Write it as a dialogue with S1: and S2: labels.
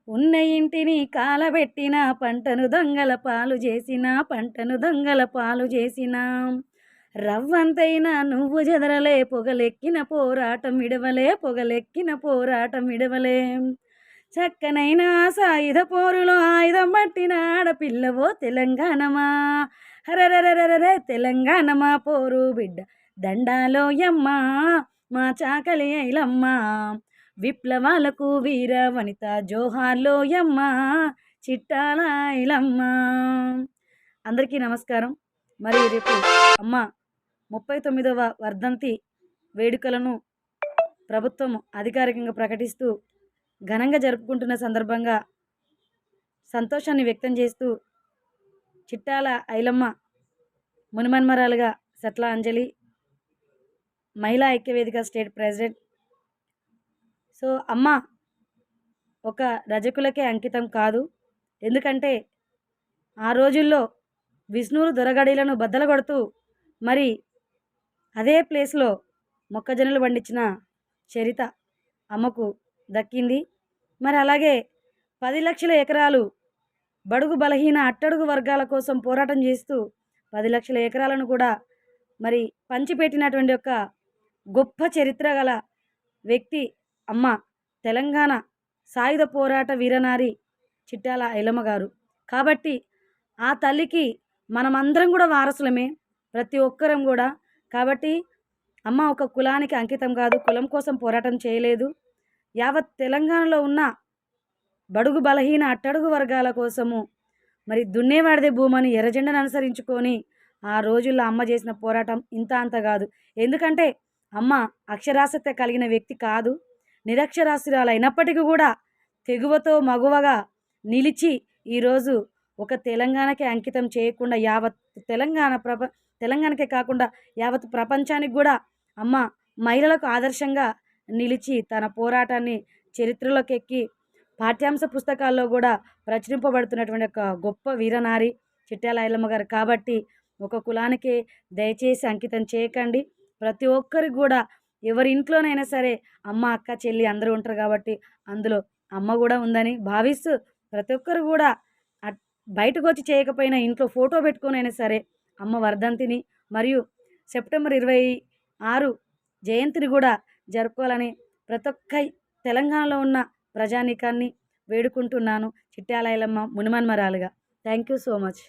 S1: ఉన్న ఇంటిని కాలబెట్టిన పంటను దొంగల పాలు చేసిన పంటను దొంగల పాలు చేసిన రవ్వంతైనా నువ్వు జదరలే పొగలెక్కిన పోరాటం విడవలే పొగలెక్కిన పోరాటం విడవలే చక్కనైన సాయుధ పోరులో ఆయుధం పట్టిన ఆడపిల్లవో తెలంగాణమా హరరరరరే తెలంగాణమా పోరు బిడ్డ దండాలో యమ్మ మా చాకలి ఐలమ్మ విప్లవాలకు వీర వనిత జోహార్లో యమ్మ చిట్టాల ఐలమ్మ. అందరికీ నమస్కారం. మరి రేపు అమ్మ 39వ వర్ధంతి వేడుకలను ప్రభుత్వం అధికారికంగా ప్రకటిస్తూ ఘనంగా జరుపుకుంటున్న సందర్భంగా సంతోషాన్ని వ్యక్తం చేస్తూ చిట్టాల ఐలమ్మ మునిమన్మరాలుగా సట్ల అంజలి మహిళా ఐక్యవేదిక స్టేట్ ప్రెసిడెంట్. సో అమ్మ ఒక రజకులకే అంకితం కాదు. ఎందుకంటే ఆ రోజుల్లో విష్ణువులు దొరగడీలను బద్దలగొడుతూ మరి అదే ప్లేస్లో మొక్కజొన్నలు పండించిన చరిత అమ్మకు దక్కింది. మరి అలాగే 10 లక్షల ఎకరాలు బడుగు బలహీన అట్టడుగు వర్గాల కోసం పోరాటం చేస్తూ 10 లక్షల ఎకరాలను కూడా మరి పంచిపెట్టినటువంటి ఒక గొప్ప చరిత్ర గల వ్యక్తి అమ్మ తెలంగాణ సాయుధ పోరాట వీరనారి చిట్టాల ఐలమ్మ గారు. కాబట్టి ఆ తల్లికి మనమందరం కూడా వారసులమే, ప్రతి ఒక్కరం కూడా. కాబట్టి అమ్మ ఒక కులానికి అంకితం కాదు, కులం కోసం పోరాటం చేయలేదు. యావత్ తెలంగాణలో ఉన్న బడుగు బలహీన అట్టడుగు వర్గాల కోసము మరి దున్నేవాడిదే భూమని ఎర్రజెండను అనుసరించుకొని ఆ రోజుల్లో అమ్మ చేసిన పోరాటం ఇంత అంత కాదు. ఎందుకంటే అమ్మ అక్షరాస్యత కలిగిన వ్యక్తి కాదు, నిరక్షరాస్యురాలు అయినప్పటికీ కూడా తెగువతో మగువగా నిలిచి ఈరోజు ఒక తెలంగాణకే అంకితం చేయకుండా యావత్ తెలంగాణకే కాకుండా యావత్ ప్రపంచానికి కూడా అమ్మ మహిళలకు ఆదర్శంగా నిలిచి తన పోరాటాన్ని చరిత్రలోకి ఎక్కి పాఠ్యాంశ పుస్తకాల్లో కూడా ప్రచురింపబడుతున్నటువంటి ఒక గొప్ప వీరనారి చిట్టాల ఐలమ్మ గారు. కాబట్టి ఒక కులానికే దయచేసి అంకితం చేయకండి. ప్రతి ఒక్కరికి కూడా ఎవరి ఇంట్లోనైనా సరే అమ్మ అక్క చెల్లి అందరూ ఉంటారు. కాబట్టి అందులో అమ్మ కూడా ఉందని భావిస్తూ ప్రతి ఒక్కరు కూడా బయటకు వచ్చి చేయకపోయినా ఇంట్లో ఫోటో పెట్టుకొనైనా సరే అమ్మ వర్ధంతిని మరియు సెప్టెంబర్ 26 జయంతిని కూడా జరుపుకోవాలని ప్రతి ఒక్క తెలంగాణలో ఉన్న ప్రజానీకాన్ని వేడుకుంటున్నాను చిట్టాల ఐలమ్మ మునిమన్మరాలుగా. Thank you so much.